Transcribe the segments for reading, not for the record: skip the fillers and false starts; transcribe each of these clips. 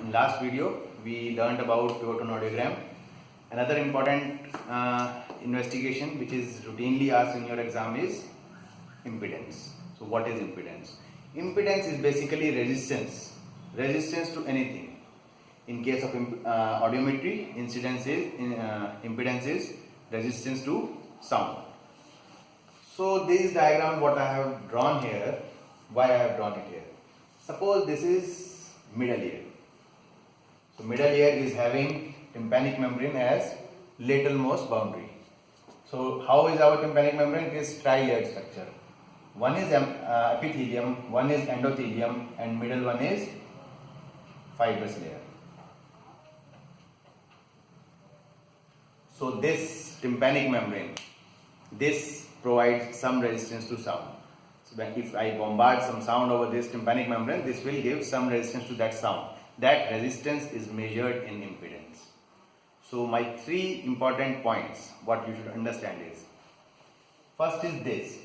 In last video, we learned about pivot audiogram. Another important investigation which is routinely asked in your exam is impedance. So what is impedance? Impedance is basically resistance to anything. In case of audiometry, impedance is resistance to sound. So this diagram what I have drawn here, why I have drawn it here. Suppose this is middle ear. So middle ear is having tympanic membrane as lateralmost boundary. So how is our tympanic membrane? It is tri-layered structure. One is epithelium, one is endothelium, and middle one is fibrous layer. So this tympanic membrane, this provides some resistance to sound. So if I bombard some sound over this tympanic membrane, this will give some resistance to that sound. That resistance is measured in impedance. So my three important points, what you should understand is, first is this.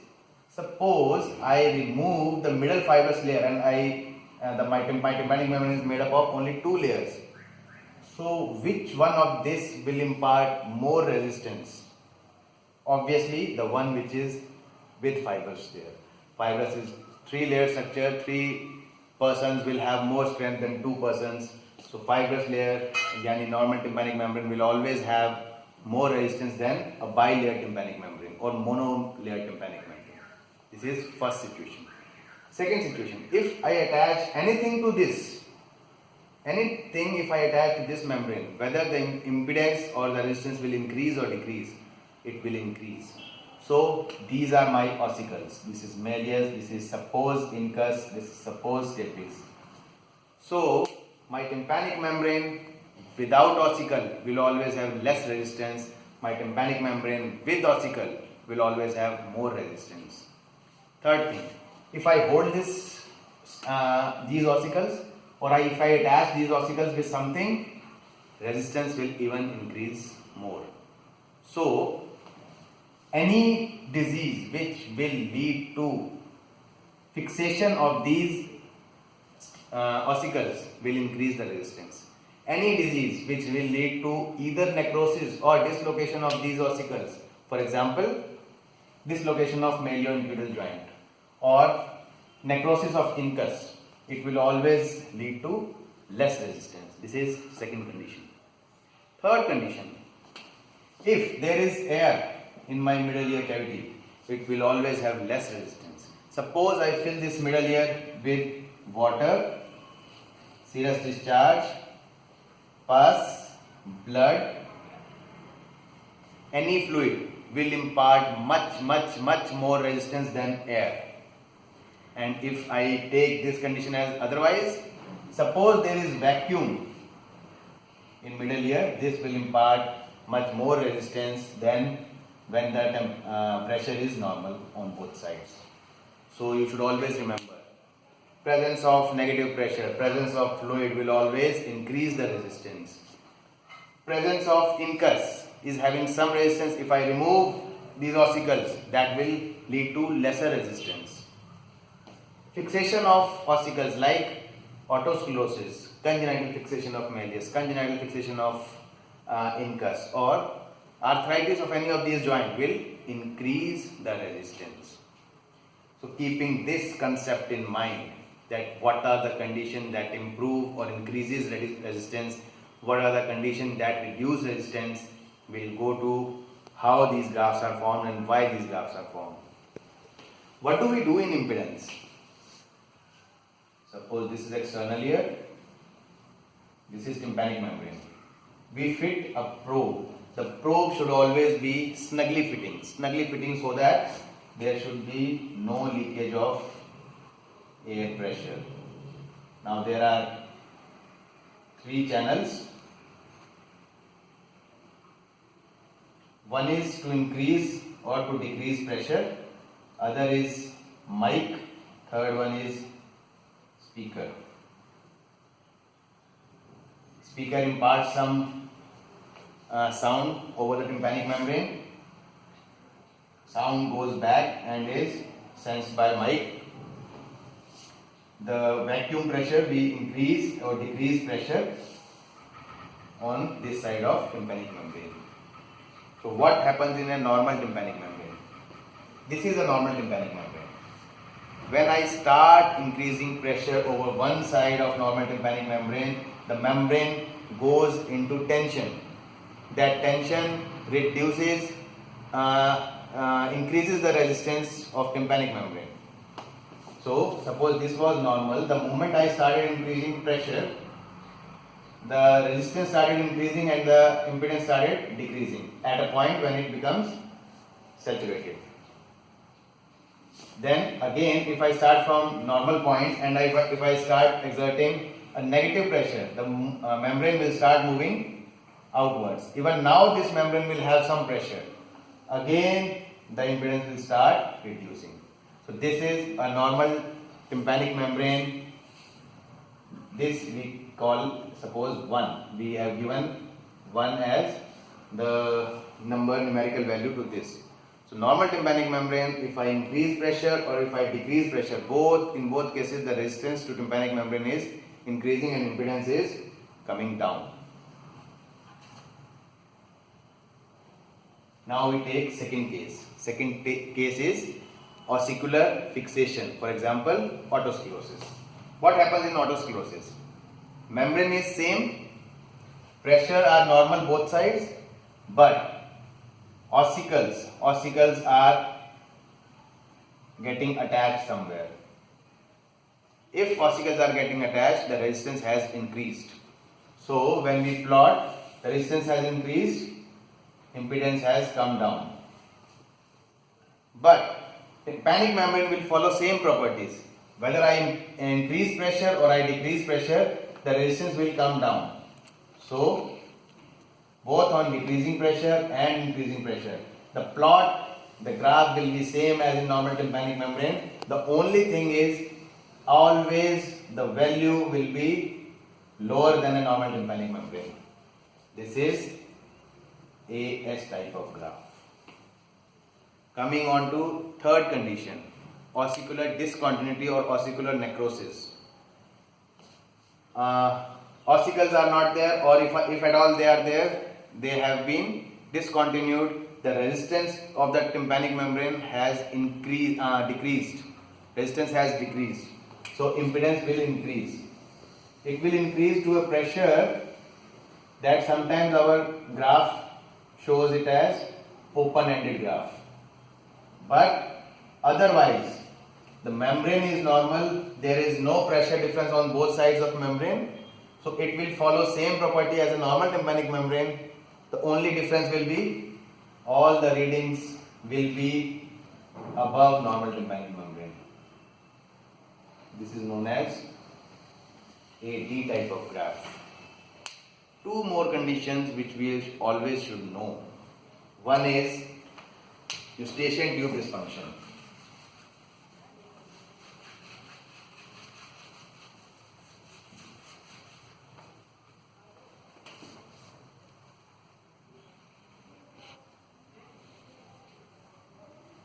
Suppose I remove the middle fibrous layer and my tympanic membrane is made up of only two layers. So which one of this will impart more resistance? Obviously the one which is with fibrous layer. Fibrous is three-layered structure, three persons will have more strength than two persons. So fibrous layer, yani normal tympanic membrane, will always have more resistance than a bilayered tympanic membrane or mono-layered tympanic membrane. This is first situation. Second situation, if I attach anything to this, if I attach to this membrane, whether the impedance or the resistance will increase or decrease, it will increase. So these are my ossicles. This is malleus, this is supposed incus, this is supposed stapes. So my tympanic membrane without ossicle will always have less resistance. My tympanic membrane with ossicle will always have more resistance. Third thing, if I hold these ossicles, or if I attach these ossicles with something, resistance will even increase more. So any disease which will lead to fixation of these ossicles will increase the resistance. Any disease which will lead to either necrosis or dislocation of these ossicles, for example, dislocation of malleoinferior joint or necrosis of incus, it will always lead to less resistance. This is second condition. Third condition, if there is air in my middle ear cavity, it will always have less resistance. Suppose I fill this middle ear with water, serous discharge, pus, blood, any fluid will impart much more resistance than air. And if I take this condition as otherwise, suppose there is vacuum in middle ear, this will impart much more resistance than when the pressure is normal on both sides. So you should always remember, presence of negative pressure, presence of fluid will always increase the resistance. Presence of incus is having some resistance. If I remove these ossicles, that will lead to lesser resistance. Fixation of ossicles like otosclerosis, congenital fixation of malleus, congenital fixation of incus, or arthritis of any of these joints will increase the resistance. So keeping this concept in mind, that what are the conditions that improve or increases resistance, what are the conditions that reduce resistance, we'll go to how these graphs are formed and why these graphs are formed. What do we do in impedance? Suppose this is external ear, this is tympanic membrane. We fit a probe. The probe should always be snugly fitting so that there should be no leakage of air pressure. Now there are three channels. One is to increase or to decrease pressure, other is mic, third one is speaker. Speaker imparts some sound over the tympanic membrane. Sound goes back and is sensed by mic. the vacuum pressure, we increase or decrease pressure on this side of tympanic membrane. So what happens in a normal tympanic membrane? This is a normal tympanic membrane. When I start increasing pressure over one side of normal tympanic membrane, the membrane goes into tension. That tension reduces, increases the resistance of tympanic membrane. So suppose this was normal. The moment I started increasing pressure, the resistance started increasing and the impedance started decreasing at a point when it becomes saturated. Then again, if I start from normal point and if I start exerting a negative pressure, the membrane will start moving outwards. Even now this membrane will have some pressure. Again the impedance will start reducing. So this is a normal tympanic membrane. This we call, suppose 1. We have given 1 as the numerical value to this. So normal tympanic membrane, if I increase pressure or if I decrease pressure, in both cases the resistance to tympanic membrane is increasing and impedance is coming down. Now we take second case. Second case is ossicular fixation. For example, autosclerosis. What happens in autosclerosis? Membrane is same, pressure are normal both sides, but ossicles are getting attached somewhere. If ossicles are getting attached, the resistance has increased. So when we plot, the resistance has increased, impedance has come down. But tympanic membrane will follow same properties. Whether I increase pressure or I decrease pressure, the resistance will come down. So both on decreasing pressure and increasing pressure, the graph will be same as in normal tympanic membrane. The only thing is always the value will be lower than a normal tympanic membrane. This is AS type of graph. Coming on to third condition, ossicular discontinuity or ossicular necrosis. Ossicles are not there, or if at all they are there, they have been discontinued. The resistance of the tympanic membrane has decreased. Resistance has decreased. So impedance will increase. It will increase to a pressure that sometimes our graph shows it as open-ended graph. But otherwise, the membrane is normal. There is no pressure difference on both sides of membrane. So it will follow same property as a normal tympanic membrane. The only difference will be all the readings will be above normal tympanic membrane. This is known as a D type of graph. Two more conditions which we always should know. One is Eustachian tube dysfunction.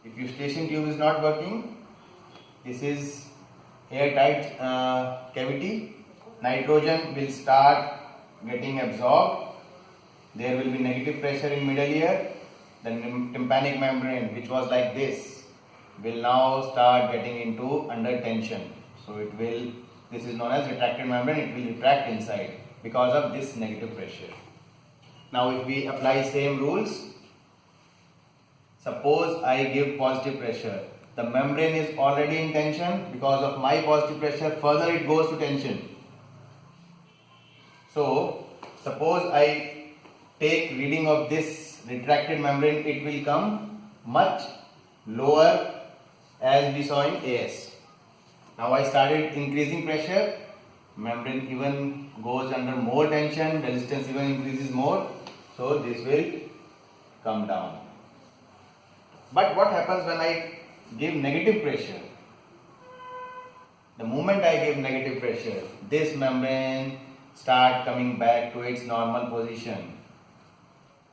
If Eustachian tube is not working, this is airtight cavity. Nitrogen will start getting absorbed. There will be negative pressure in middle ear. The tympanic membrane, which was like this, will now start getting into under tension. So this is known as retracted membrane, it will retract inside because of this negative pressure. Now if we apply same rules, suppose I give positive pressure. The membrane is already in tension. Because of my positive pressure, further it goes to tension. So suppose I take reading of this retracted membrane, it will come much lower as we saw in AS. Now I started increasing pressure, membrane even goes under more tension, resistance even increases more, so this will come down. But what happens when I give negative pressure? The moment I give negative pressure, this membrane start coming back to its normal position.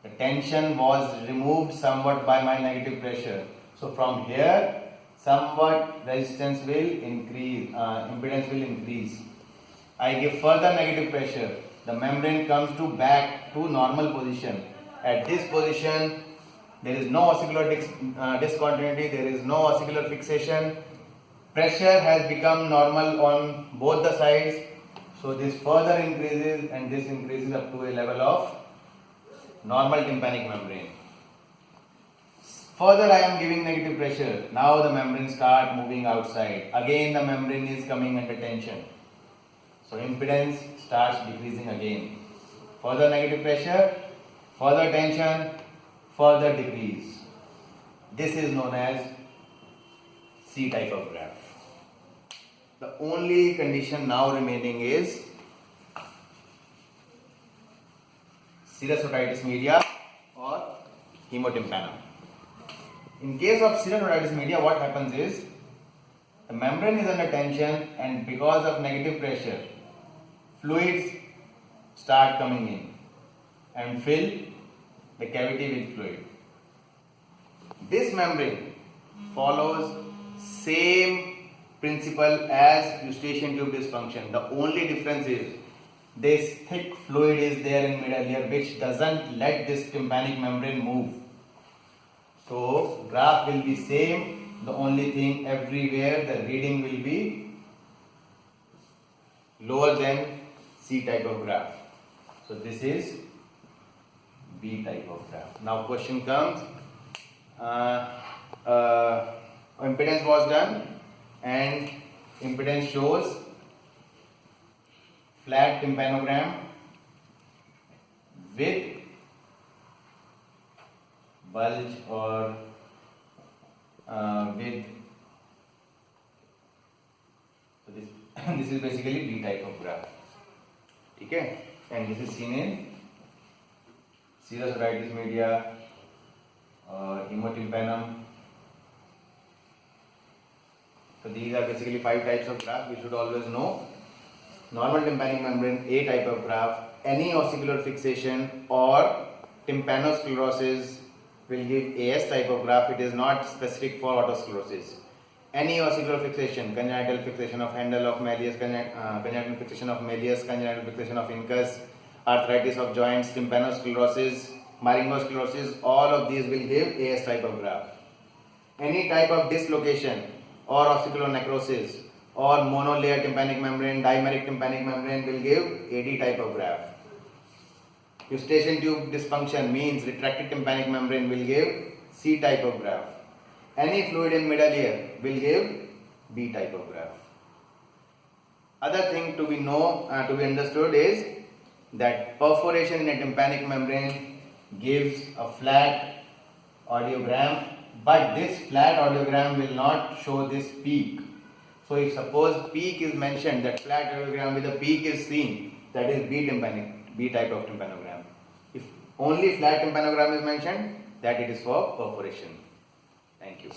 The tension was removed somewhat by my negative pressure. So from here, somewhat resistance will increase, impedance will increase. I give further negative pressure, the membrane comes to back to normal position. At this position, there is no ossicular discontinuity, there is no ossicular fixation. Pressure has become normal on both the sides. So this further increases and this increases up to a level of normal tympanic membrane. Further I am giving negative pressure. Now the membrane start moving outside. Again the membrane is coming under tension. So impedance starts decreasing again. Further negative pressure, further tension, further decrease. This is known as C type of graph. The only condition now remaining is serous otitis media or hemotympanum. In case of serous otitis media, what happens is the membrane is under tension and because of negative pressure, fluids start coming in and fill the cavity with fluid. This membrane follows same principle as eustachian tube dysfunction. The only difference is this thick fluid is there in middle here which doesn't let this tympanic membrane move. So graph will be same. The only thing, everywhere the reading will be lower than C type of graph. So this is B type of graph. Now question comes, impedance was done and impedance shows flat tympanogram with bulge or with, so this is basically B type of graph. Okay, and this is seen in serous otitis media or hemotympanum. So these are basically 5 types of graph we should always know. Normal tympanic membrane, A type of graph. Any ossicular fixation or tympanosclerosis will give AS type of graph. It is not specific for autosclerosis. Any ossicular fixation, congenital fixation of handle of malleus, congenital fixation of malleus, congenital fixation of incus, arthritis of joints, tympanosclerosis, myringosclerosis, all of these will give AS type of graph. Any type of dislocation or ossicular necrosis or monolayer tympanic membrane, dimeric tympanic membrane will give AD type of graph. Eustachian tube dysfunction means retracted tympanic membrane will give C type of graph. Any fluid in middle ear will give B type of graph. Other thing to be understood is that perforation in a tympanic membrane gives a flat audiogram, but this flat audiogram will not show this peak. So if suppose peak is mentioned, that flat audiogram with a peak is seen, that is B type of tympanogram. If only flat tympanogram is mentioned, that it is for perforation. Thank you.